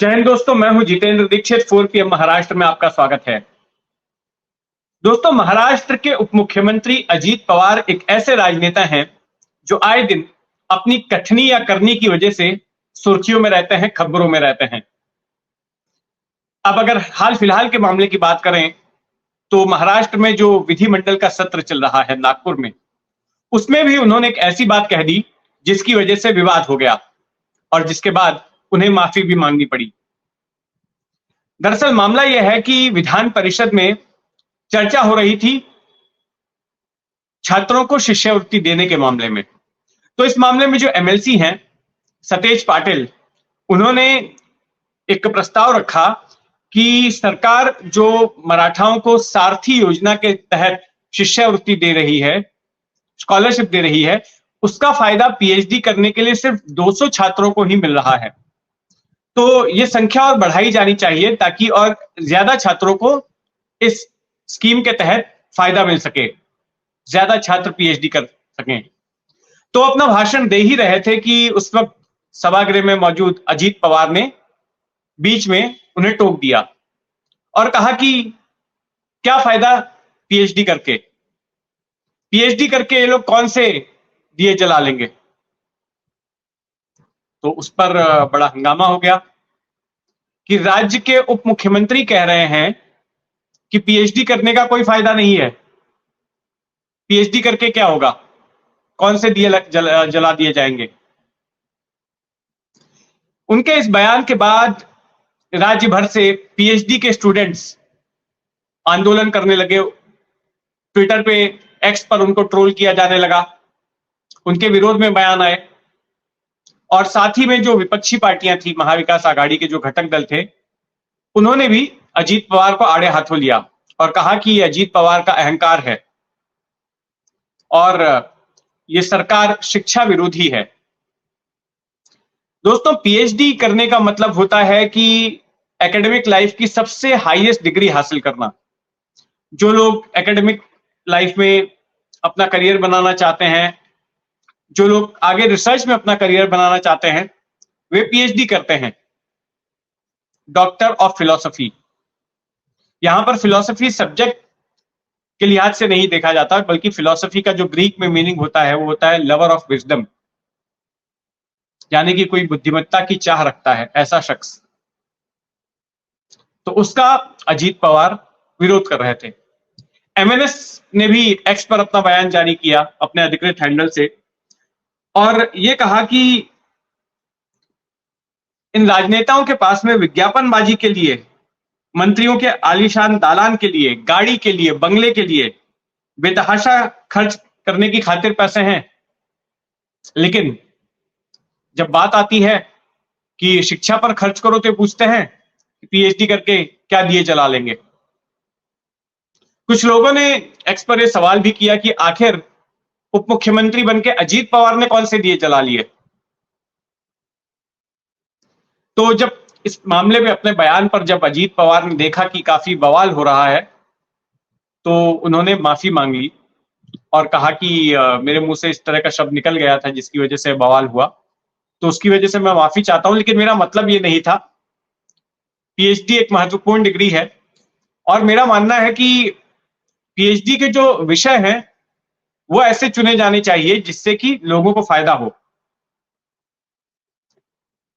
जय हिंद दोस्तों, मैं हूं जितेंद्र दीक्षित। 4 PM महाराष्ट्र में आपका स्वागत है। दोस्तों, महाराष्ट्र के उप मुख्यमंत्री अजीत पवार एक ऐसे राजनेता हैं जो आए दिन अपनी कथनी या करनी की वजह से सुर्खियों में रहते हैं, खबरों में रहते हैं। अब अगर हाल फिलहाल के मामले की बात करें तो महाराष्ट्र में जो विधिमंडल का सत्र चल रहा है नागपुर में, उसमें भी उन्होंने एक ऐसी बात कह दी जिसकी वजह से विवाद हो गया और जिसके बाद उन्हें माफी भी मांगनी पड़ी। दरअसल मामला यह है कि विधान परिषद में चर्चा हो रही थी छात्रों को शिष्यवृत्ति देने के मामले में। तो इस मामले में जो एमएलसी हैं सतेज पाटिल, उन्होंने एक प्रस्ताव रखा कि सरकार जो मराठाओं को सारथी योजना के तहत शिष्यवृत्ति दे रही है, स्कॉलरशिप दे रही है, उसका फायदा पीएचडी करने के लिए सिर्फ 200 छात्रों को ही मिल रहा है। तो ये संख्या और बढ़ाई जानी चाहिए ताकि और ज्यादा छात्रों को इस स्कीम के तहत फायदा मिल सके, ज्यादा छात्र पीएचडी कर सकें। तो अपना भाषण दे ही रहे थे कि उस वक्त सभागृह में मौजूद अजीत पवार ने बीच में उन्हें टोक दिया और कहा कि क्या फायदा पीएचडी करके, ये लोग कौन से दिए जला लेंगे। तो उस पर बड़ा हंगामा हो गया कि राज्य के उप मुख्यमंत्री कह रहे हैं कि पीएचडी करने का कोई फायदा नहीं है, पीएचडी करके क्या होगा, कौन से दिए जला दिए जाएंगे। उनके इस बयान के बाद राज्य भर से पीएचडी के स्टूडेंट्स आंदोलन करने लगे। ट्विटर पे, एक्स पर उनको ट्रोल किया जाने लगा, उनके विरोध में बयान आए और साथ ही में जो विपक्षी पार्टियां थी, महाविकास आघाड़ी के जो घटक दल थे, उन्होंने भी अजीत पवार को आड़े हाथों लिया और कहा कि यह अजीत पवार का अहंकार है और यह सरकार शिक्षा विरोधी है। दोस्तों, पीएचडी करने का मतलब होता है कि एकेडमिक लाइफ की सबसे हाईएस्ट डिग्री हासिल करना। जो लोग एकेडमिक लाइफ में अपना करियर बनाना चाहते हैं, जो लोग आगे रिसर्च में अपना करियर बनाना चाहते हैं, वे पीएचडी करते हैं, डॉक्टर ऑफ फिलॉसफी। यहां पर फिलॉसफी सब्जेक्ट के लिहाज से नहीं देखा जाता, बल्कि फिलॉसफी का जो ग्रीक में मीनिंग होता है वो होता है लवर ऑफ विजडम, यानी कि कोई बुद्धिमत्ता की चाह रखता है ऐसा शख्स। तो उसका अजीत पवार विरोध कर रहे थे। एमएनएस ने भी एक्स पर अपना बयान जारी किया अपने अधिकृत हैंडल से और यह कहा कि इन राजनेताओं के पास में विज्ञापनबाजी के लिए, मंत्रियों के आलीशान दालान के लिए, गाड़ी के लिए, बंगले के लिए बेतहाशा खर्च करने की खातिर पैसे हैं, लेकिन जब बात आती है कि शिक्षा पर खर्च करो तो पूछते हैं पीएचडी करके क्या दिए जला लेंगे। कुछ लोगों ने एक्स पर यह सवाल भी किया कि आखिर उप मुख्यमंत्री बनके अजीत पवार ने कौन से दिए जला लिए। तो जब इस मामले में अपने बयान पर जब अजीत पवार ने देखा कि काफी बवाल हो रहा है, तो उन्होंने माफी मांग ली और कहा कि मेरे मुंह से इस तरह का शब्द निकल गया था जिसकी वजह से बवाल हुआ, तो उसकी वजह से मैं माफी चाहता हूं, लेकिन मेरा मतलब ये नहीं था। पीएचडी एक महत्वपूर्ण डिग्री है और मेरा मानना है कि पीएचडी के जो विषय हैं वो ऐसे चुने जाने चाहिए जिससे कि लोगों को फायदा हो।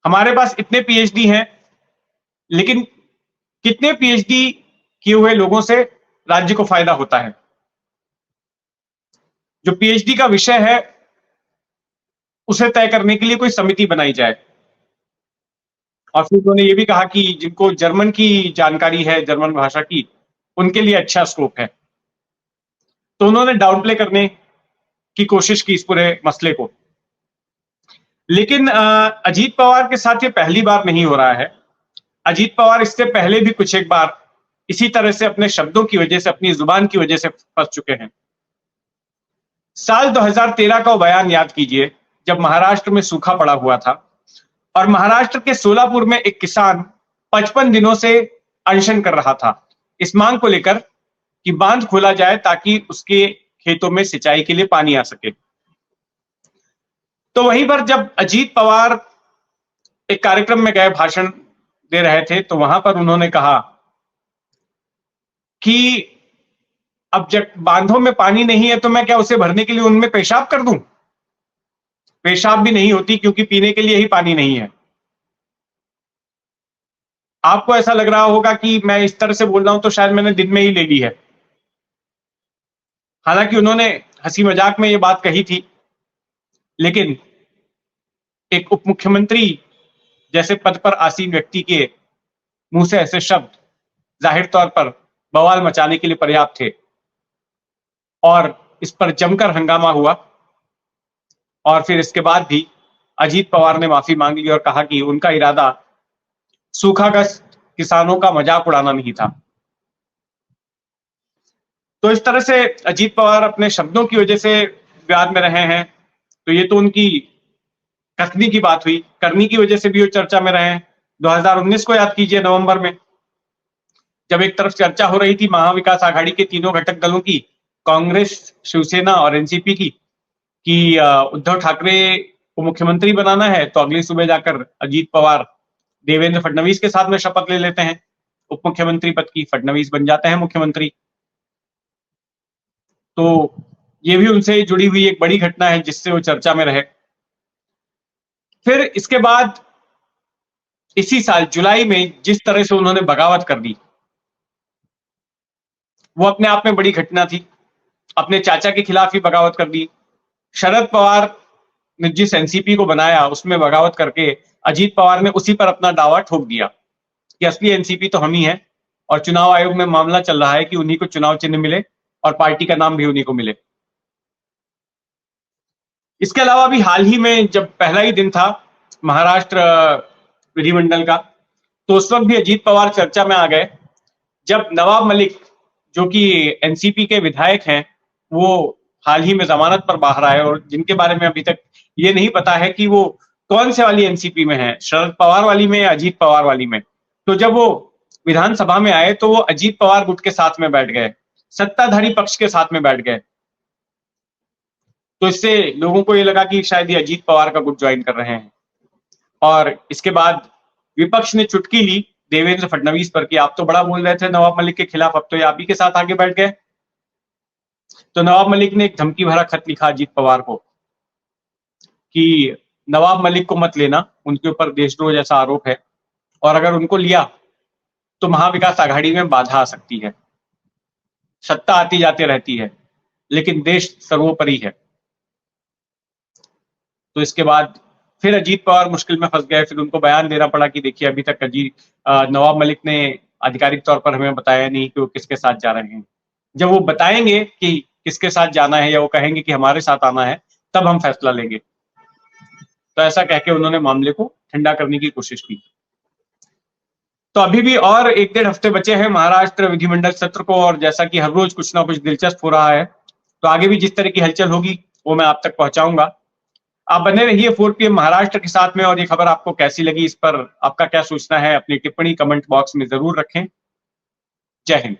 हमारे पास इतने पीएचडी हैं, लेकिन कितने पीएचडी किए हुए लोगों से राज्य को फायदा होता है। जो पीएचडी का विषय है उसे तय करने के लिए कोई समिति बनाई जाए। और फिर उन्होंने ये भी कहा कि जिनको जर्मन की जानकारी है, जर्मन भाषा की, उनके लिए अच्छा स्कोप है। तो उन्होंने डाउन प्ले करने की कोशिश की इस पूरे मसले को। लेकिन अजीत पवार के साथ ये पहली बार नहीं हो रहा है। अजीत पवार इससे पहले भी कुछ एक बार इसी तरह से अपने शब्दों की वजह से, अपनी जुबान की वजह से फंस चुके हैं। साल 2013 का बयान याद कीजिए, जब महाराष्ट्र में सूखा पड़ा हुआ था और महाराष्ट्र के सोलापुर में एक किसान 55 दिनों से अनशन कर रहा था इस मांग को लेकर कि बांध खोला जाए ताकि उसके खेतों में सिंचाई के लिए पानी आ सके। तो वहीं पर जब अजीत पवार एक कार्यक्रम में गए भाषण दे रहे थे, तो वहां पर उन्होंने कहा कि अब जब बांधों में पानी नहीं है तो मैं क्या उसे भरने के लिए उनमें पेशाब कर दूं? पेशाब भी नहीं होती, क्योंकि पीने के लिए ही पानी नहीं है। आपको ऐसा लग रहा होगा कि मैं इस तरह से बोल रहा हूं तो शायद मैंने दिन में ही ले ली है। हालांकि उन्होंने हंसी मजाक में ये बात कही थी, लेकिन एक उप मुख्यमंत्री जैसे पद पर आसीन व्यक्ति के मुंह से ऐसे शब्द जाहिर तौर पर बवाल मचाने के लिए पर्याप्त थे, और इस पर जमकर हंगामा हुआ। और फिर इसके बाद भी अजीत पवार ने माफी मांग ली और कहा कि उनका इरादा सूखाग्रस्त किसानों का मजाक उड़ाना नहीं था। तो इस तरह से अजीत पवार अपने शब्दों की वजह से विवाद में रहे हैं। तो ये तो उनकी कसनी की बात हुई, करनी की वजह से भी वो चर्चा में रहे हैं। 2019 को याद कीजिए, नवंबर में, जब एक तरफ चर्चा हो रही थी महाविकास आघाड़ी के तीनों घटक दलों की, कांग्रेस, शिवसेना और एनसीपी की, कि उद्धव ठाकरे को मुख्यमंत्री बनाना है, तो अगली सुबह जाकर अजीत पवार देवेंद्र फडणवीस के साथ में शपथ ले लेते हैं उप मुख्यमंत्री पद की, फडणवीस बन जाते हैं मुख्यमंत्री। तो ये भी उनसे जुड़ी हुई एक बड़ी घटना है जिससे वो चर्चा में रहे। फिर इसके बाद इसी साल जुलाई में जिस तरह से उन्होंने बगावत कर दी, वो अपने आप में बड़ी घटना थी। अपने चाचा के खिलाफ ही बगावत कर दी। शरद पवार ने जिस एनसीपी को बनाया उसमें बगावत करके अजीत पवार ने उसी पर अपना दावा ठोक दिया कि असली एनसीपी तो हम ही है, और चुनाव आयोग में मामला चल रहा है कि उन्हीं को चुनाव चिन्ह मिले और पार्टी का नाम भी उन्हीं को मिले। इसके अलावा भी हाल ही में जब पहला ही दिन था महाराष्ट्र विधिमंडल का, तो उस वक्त भी अजीत पवार चर्चा में आ गए, जब नवाब मलिक, जो कि एनसीपी के विधायक हैं, वो हाल ही में जमानत पर बाहर आए, और जिनके बारे में अभी तक ये नहीं पता है कि वो कौन से वाली एनसीपी में है, शरद पवार वाली में या अजीत पवार वाली में। तो जब वो विधानसभा में आए तो वो अजीत पवार गुट के साथ में बैठ गए, सत्ताधारी पक्ष के साथ में बैठ गए। तो इससे लोगों को ये लगा कि शायद ये अजीत पवार का गुट ज्वाइन कर रहे हैं। और इसके बाद विपक्ष ने चुटकी ली देवेंद्र फडणवीस पर कि आप तो बड़ा बोल रहे थे नवाब मलिक के खिलाफ, अब तो ये आप ही के साथ आगे बैठ गए। तो नवाब मलिक ने एक धमकी भरा खत लिखा अजीत पवार को कि नवाब मलिक को मत लेना, उनके ऊपर देशद्रोह जैसा आरोप है, और अगर उनको लिया तो महाविकास आघाड़ी में बाधा आ सकती है। सत्ता आती जाती रहती है, लेकिन देश सर्वोपरि है। तो इसके बाद फिर अजीत पवार मुश्किल में फंस गए। फिर उनको बयान देना पड़ा कि देखिए अभी तक नवाब मलिक ने आधिकारिक तौर पर हमें बताया नहीं कि वो किसके साथ जा रहे हैं। जब वो बताएंगे कि किसके साथ जाना है, या वो कहेंगे कि हमारे साथ आना है, तब हम फैसला लेंगे। तो ऐसा कह के उन्होंने मामले को ठंडा करने की कोशिश की। तो अभी भी और 1-1.5 हफ्ते बचे हैं महाराष्ट्र विधिमंडल सत्र को, और जैसा कि हर रोज कुछ ना कुछ दिलचस्प हो रहा है, तो आगे भी जिस तरह की हलचल होगी वो मैं आप तक पहुंचाऊंगा। आप बने रहिए 4 PM महाराष्ट्र के साथ में। और ये खबर आपको कैसी लगी, इस पर आपका क्या सोचना है, अपनी टिप्पणी कमेंट बॉक्स में जरूर रखें। जय हिंद।